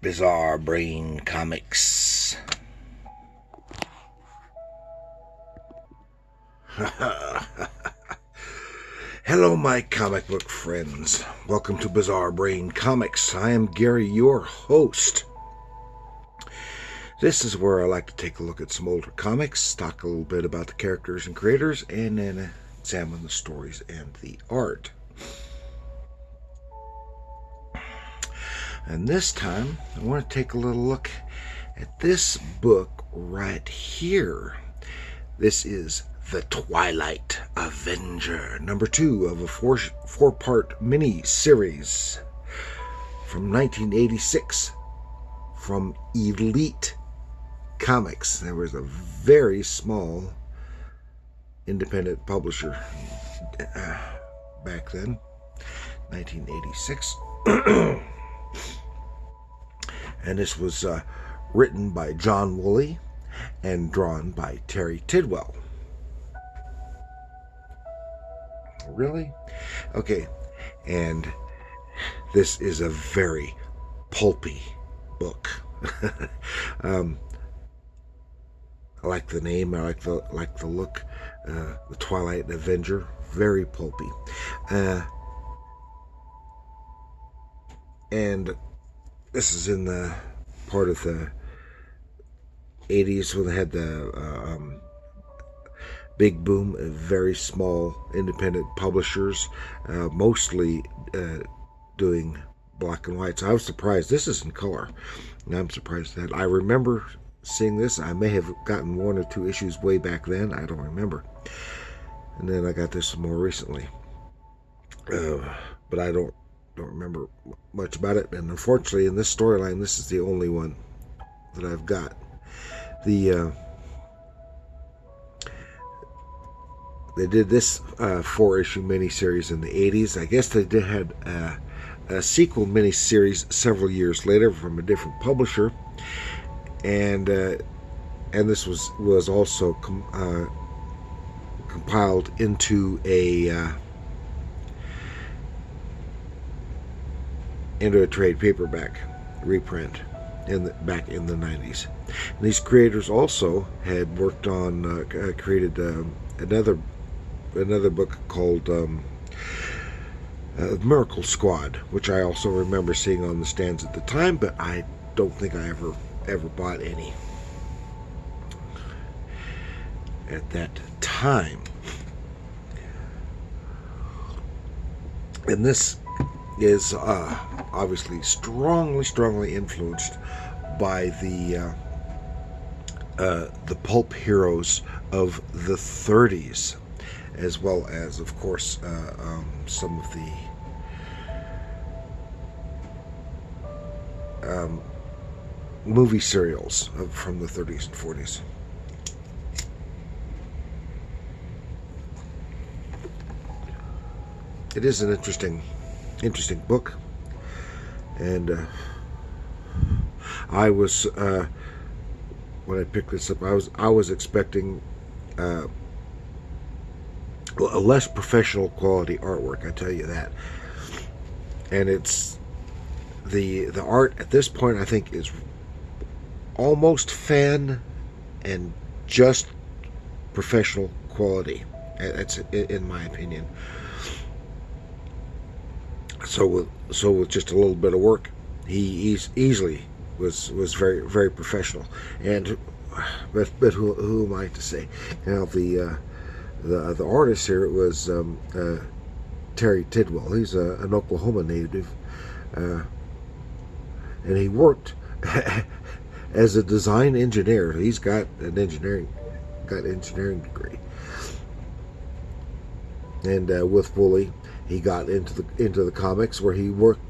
Bizarre Brain Comics. Hello, my comic book friends. Welcome to Bizarre Brain Comics. I am Gary, your host. This is where I like to take a look at some older comics, talk a little bit about the characters and creators, and then examine the stories and the art. And this time, I want to take a little look at this book right here. This is The Twilight Avenger, number 2 of a four-part mini-series from 1986 from Elite Comics. There was a very small independent publisher back then, 1986. And this was written by John Wooley and drawn by Terry Tidwell. Really? Okay. And this is a very pulpy book. I like the name. I like the look. The Twilight Avenger, very pulpy. And this is in the part of the 80s when they had the big boom of very small independent publishers, mostly doing black and white. So I was surprised. This is in color. And I'm surprised that I remember seeing this. I may have gotten 1 or 2 issues way back then. I don't remember. And then I got this more recently. But I don't remember much about it, and unfortunately in this storyline this is the only one that I've got. They did this 4-issue miniseries in the 80s. I guess they had a sequel miniseries several years later from a different publisher, and this was also compiled into a trade paperback reprint back in the 90s. And these creators also had worked on created another book called Miracle Squad, which I also remember seeing on the stands at the time, but I don't think I ever bought any at that time. And this is obviously strongly influenced by the pulp heroes of the 30s, as well as, of course, some of the movie serials from the 30s and 40s. It is an interesting book, and I was when I picked this up, I was expecting a less professional quality artwork. I tell you that, and it's the art at this point I think is almost fan and just professional quality. That's in my opinion. So with just a little bit of work, he easily was very professional. And but who am I to say? Now the artist here, it was Terry Tidwell. He's an Oklahoma native, and he worked as a design engineer. He's got an engineering degree, and with Wooley, he got into the comics, where he worked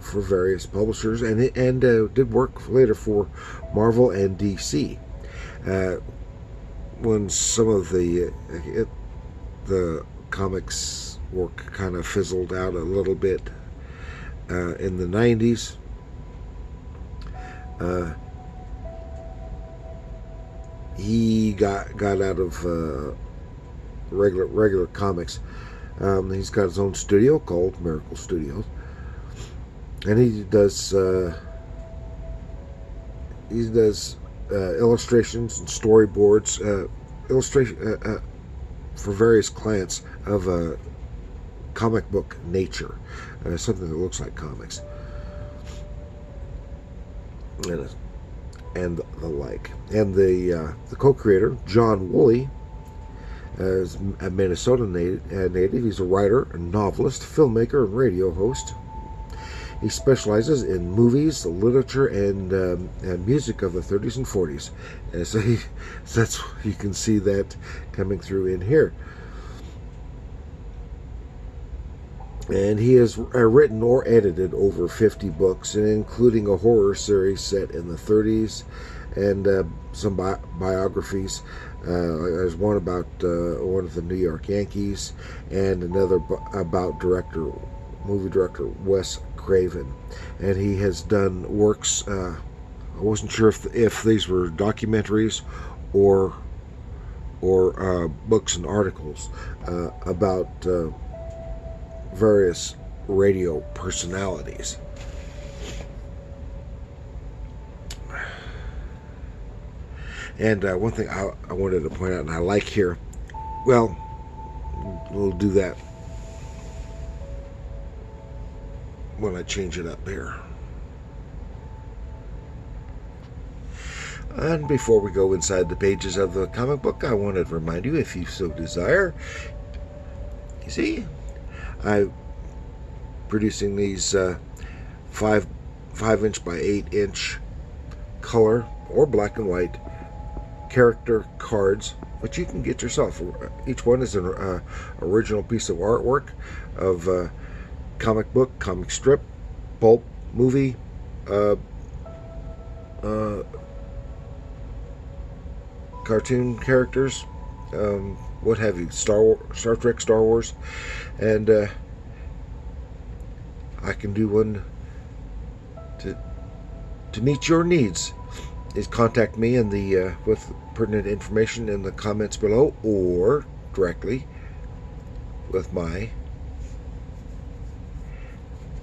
for various publishers, and did work later for Marvel and DC. When some of the comics work kind of fizzled out a little bit in the 90s, he got out of regular comics. He's got his own studio called Miracle Studios, and he does illustrations and storyboards, illustration for various clients of comic book nature, something that looks like comics, and the like. And the co-creator, John Wooley, is a Minnesota native. He's a writer, a novelist, filmmaker, and radio host. He specializes in movies, literature, and music of the 30s and 40s. And so that's, you can see that coming through in here. And he has written or edited over 50 books, including a horror series set in the 30s and some biographies. There's one about one of the New York Yankees, and another about movie director Wes Craven. And he has done works. I wasn't sure if these were documentaries or books and articles about various radio personalities. And one thing I wanted to point out, and I like here, well, we'll do that when I change it up here. And before we go inside the pages of the comic book, I wanted to remind you, if you so desire, you see, I'm producing these 5-inch by 8-inch color or black and white character cards, but you can get yourself. Each one is an original piece of artwork of comic book, comic strip, pulp, movie, cartoon characters, what have you, Star Trek, Star Wars, and I can do one to meet your needs. Is contact me in the with pertinent information in the comments below, or directly with my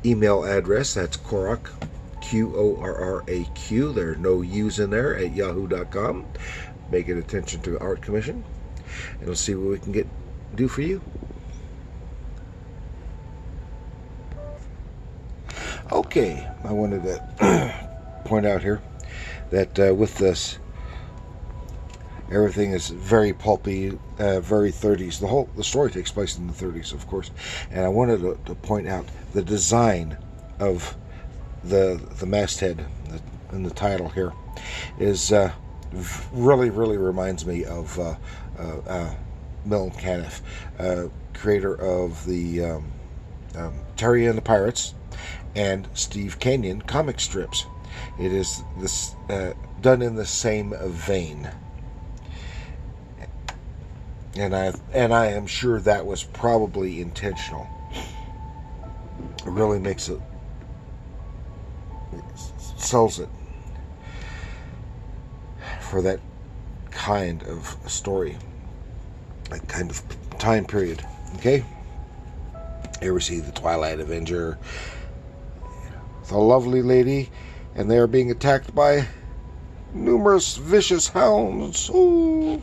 email address. That's Korraq, Qorraq. There are no U's in there, at yahoo.com. Make it attention to the Art Commission, and we'll see what we can do for you. Okay, I wanted to point out here that with this, everything is very pulpy, very 30s. The story takes place in the 30s, of course, and I wanted to point out the design of the masthead in the title here is really reminds me of Milton Caniff, creator of the Terry and the Pirates and Steve Canyon comic strips. It is this done in the same vein, and I am sure that was probably intentional. It really makes it sells it for that kind of story, that kind of time period. Okay, here we see the Twilight Avenger, the lovely lady, and they are being attacked by numerous vicious hounds. Ooh.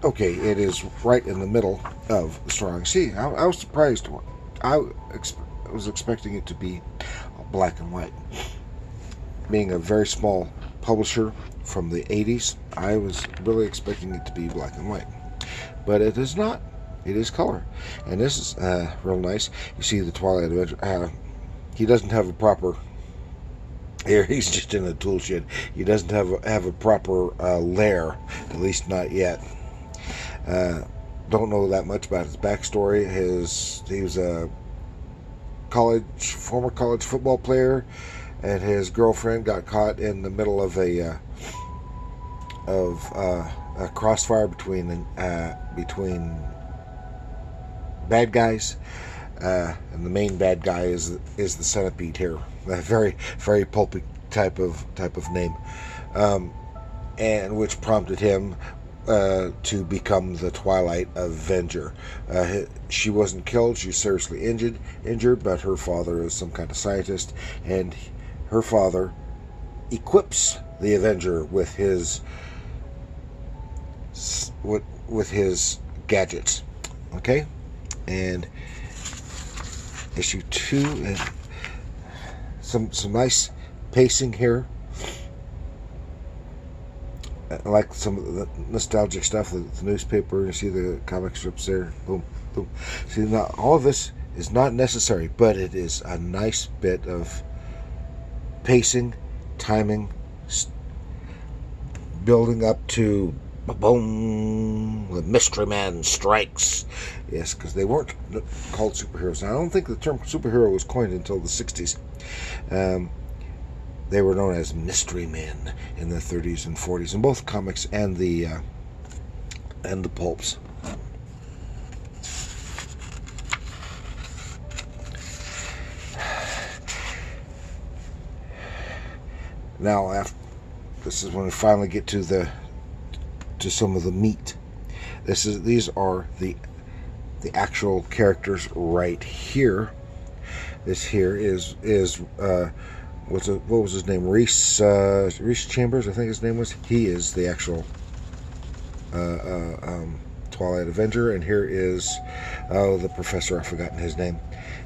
Okay, it is right in the middle of the story. See, I was surprised. I was expecting it to be black and white. Being a very small publisher from the 80s, I was really expecting it to be black and white. But it is not. It is color. And this is real nice. You see the Twilight Avenger. He doesn't have a proper... Here, he's just in a tool shed. He doesn't have a proper lair, at least not yet. Don't know that much about his backstory. He was a former college football player, and his girlfriend got caught in the middle of a crossfire between bad guys. And the main bad guy is the Centipede here. A very pulpy type of name, and which prompted him, to become the Twilight Avenger. She wasn't killed; she was seriously injured, but her father is some kind of scientist, and her father equips the Avenger with his gadgets. Okay, and issue 2, and some nice pacing here. I like some of the nostalgic stuff, the newspaper. You see the comic strips there. Boom, boom. See, now all of this is not necessary, but it is a nice bit of pacing, timing, building up to boom, the mystery man strikes. Yes, because they weren't called superheroes. Now, I don't think the term superhero was coined until the 60s. They were known as mystery men in the 30s and 40s in both comics and the pulps. Now, this is when we finally get to some of the meat. These are the actual characters right here. This here is what was his name? Reese Chambers, I think his name was. He is the actual Twilight Avenger, and here is the professor. I've forgotten his name.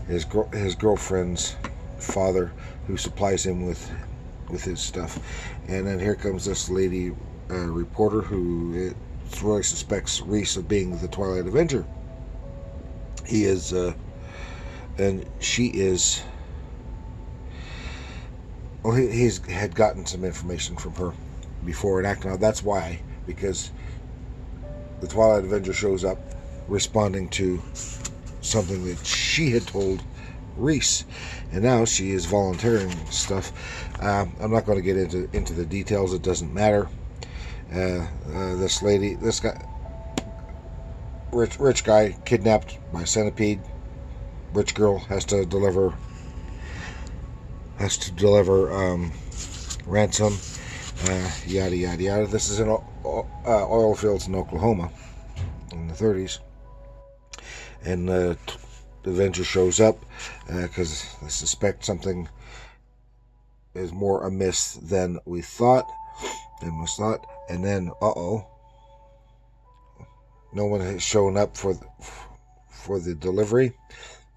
His girlfriend's father, who supplies him with his stuff. And then here comes this lady reporter who really suspects Reese of being the Twilight Avenger. He is, and she is. Well, he's had gotten some information from her before and acting out. That's why, because the Twilight Avenger shows up responding to something that she had told Reese, and now she is volunteering stuff. I'm not going to get into the details. It doesn't matter. This guy, rich guy, kidnapped by a centipede. Rich girl has to deliver ransom. Yada yada yada. This is in oil fields in Oklahoma in the 30s, and the Avenger shows up because they suspect something is more amiss than we thought. And then no one has shown up for the delivery,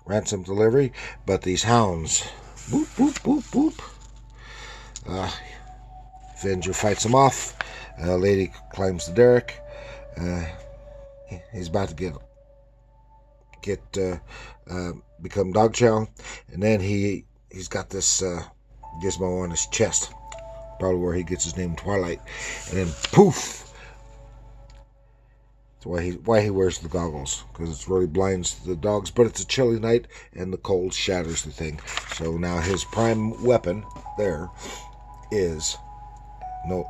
ransom delivery, but these hounds. Boop boop boop boop. Avenger fights him off. Lady climbs the derrick. He's about to become dog chow, and then he's got this gizmo on his chest, probably where he gets his name Twilight, and then poof. That's why he wears the goggles, because it really blinds the dogs. But it's a chilly night, and the cold shatters the thing. So now his prime weapon there is no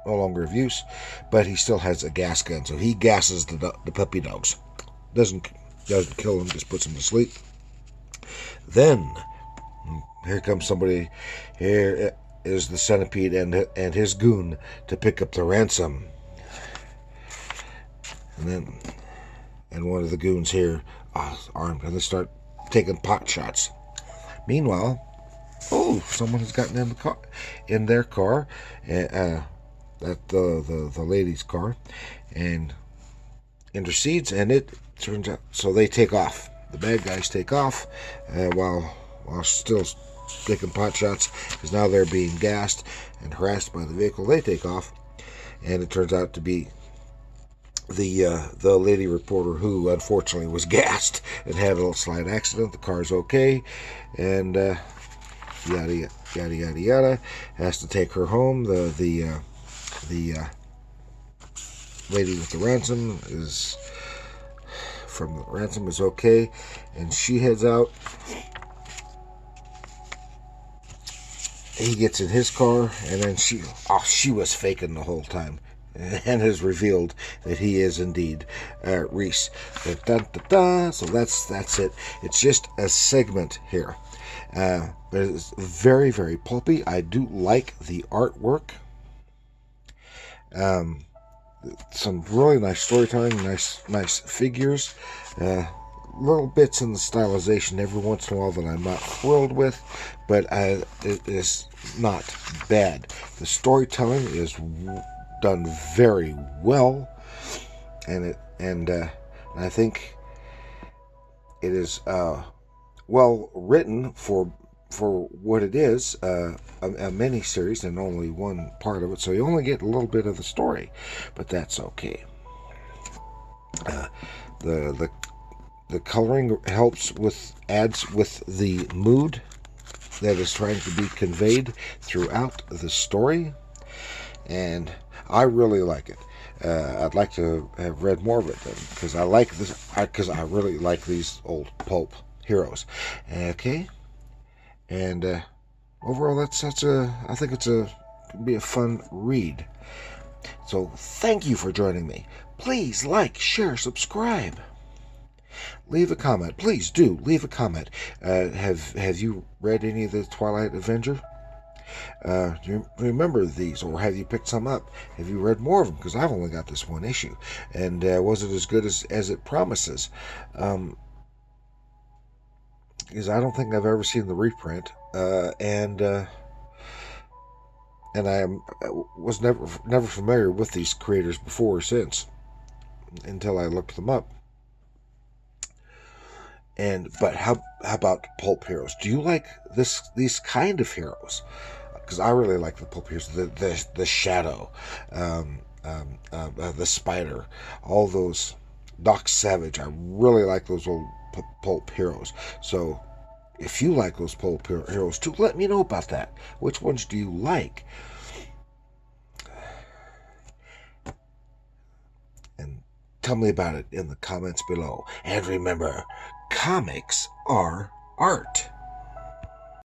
longer of use, but he still has a gas gun. So he gasses the puppy dogs. Doesn't kill them, just puts them to sleep. Then here comes somebody. Here is the centipede and his goon to pick up the ransom. And one of the goons here is armed, and they start taking pot shots. Meanwhile, someone has gotten in their car, that the lady's car, and intercedes, and it turns out, so they take off. The bad guys take off while still taking pot shots, because now they're being gassed and harassed by the vehicle. They take off, and it turns out to be the lady reporter, who unfortunately was gassed and had a little slight accident. The car's okay, and yada yada yada yada. Has to take her home. The lady with the ransom is okay, and she heads out. He gets in his car, and then she was faking the whole time, and has revealed that he is indeed Reese. So that's it. It's just a segment here, but it's very, very pulpy. I do like the artwork. some really nice storytelling, nice figures, little bits in the stylization every once in a while that I'm not thrilled with, but it is not bad. The storytelling is done very well, and I think it is well written for what it is, a mini series and only one part of it, so you only get a little bit of the story, but that's okay. The coloring adds with the mood that is trying to be conveyed throughout the story, and I really like it. I'd like to have read more of it because I like this. Because I really like these old pulp heroes. Okay, and overall, I think could be a fun read. So thank you for joining me. Please like, share, subscribe. Leave a comment. Please do leave a comment. Have you read any of the Twilight Avenger? Do you remember these, or have you picked some up? Have you read more of them? Because I've only got this one issue, and was it as good as it promises? Because I don't think I've ever seen the reprint, and I was never familiar with these creators before or since, until I looked them up. But how about pulp heroes? Do you like these kind of heroes? Because I really like the pulp heroes, the Shadow, the Spider, all those, Doc Savage. I really like those old pulp heroes. So if you like those pulp heroes too, let me know about that. Which ones do you like? And tell me about it in the comments below. And remember, comics are art.